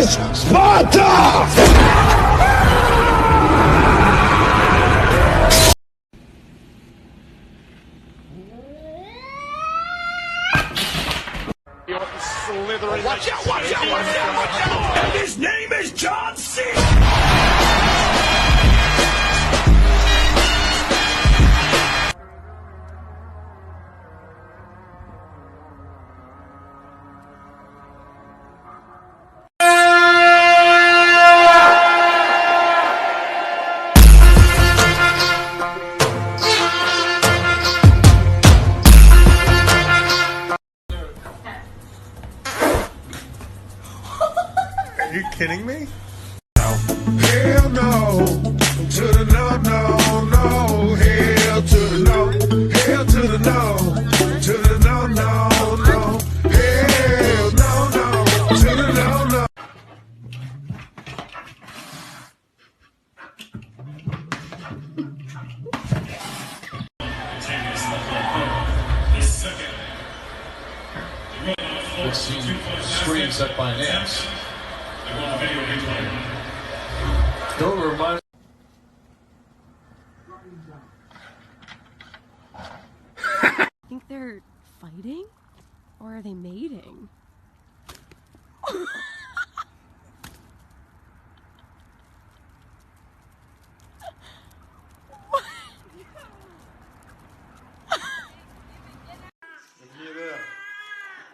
is Sparta! Slithering. Watch out, watch out, watch out, watch out! And his name is John C. Are you kidding me? Hell no, to the no, no, no. Hell to the no, hell to the no, to the no, no, no. Hell no, no, to the no, no. Good screen set by Nance. Don't remind. Think they're fighting? Or are they mating?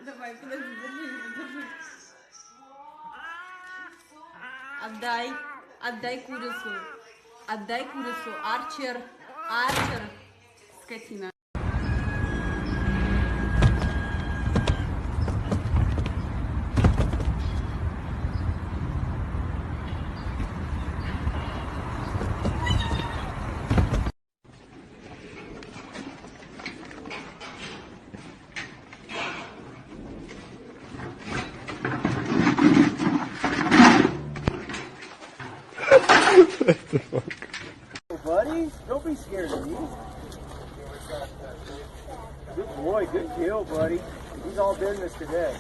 Давай, подожди, держи. Отдай курицу. Отдай курицу. Арчер, скотина. Buddy, don't be scared of me. Good boy, good kill, buddy. He's all business today.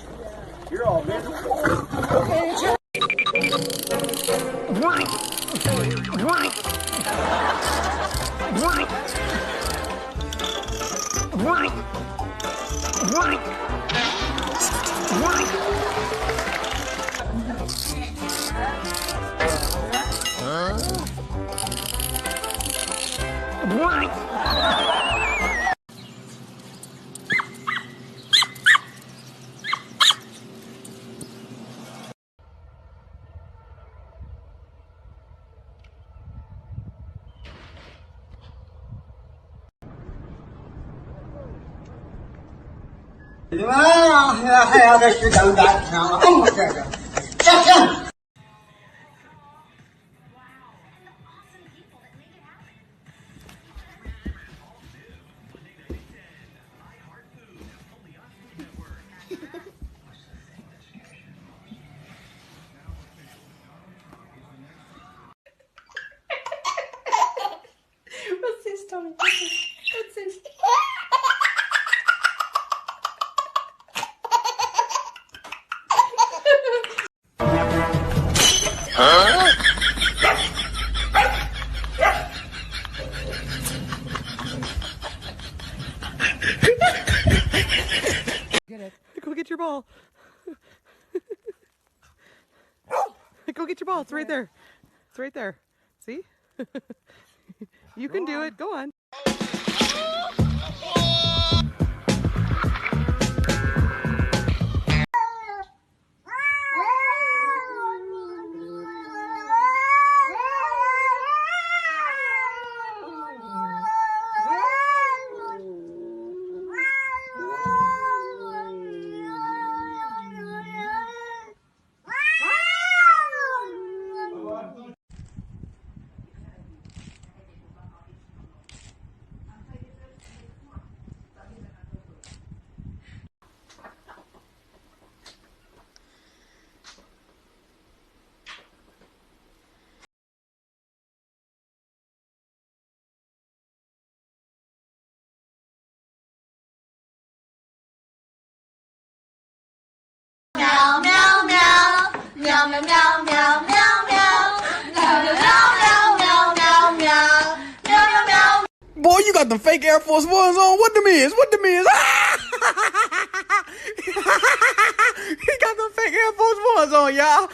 You're all business. Okay, What's this, Tony? What's this? Get it. Go get your ball. Go get your ball. It's right there. It's right there. See? You can do it. Go on. Boy, you got them fake Air Force Ones on. What them is? What them is? He got them fake Air Force Ones on, y'all.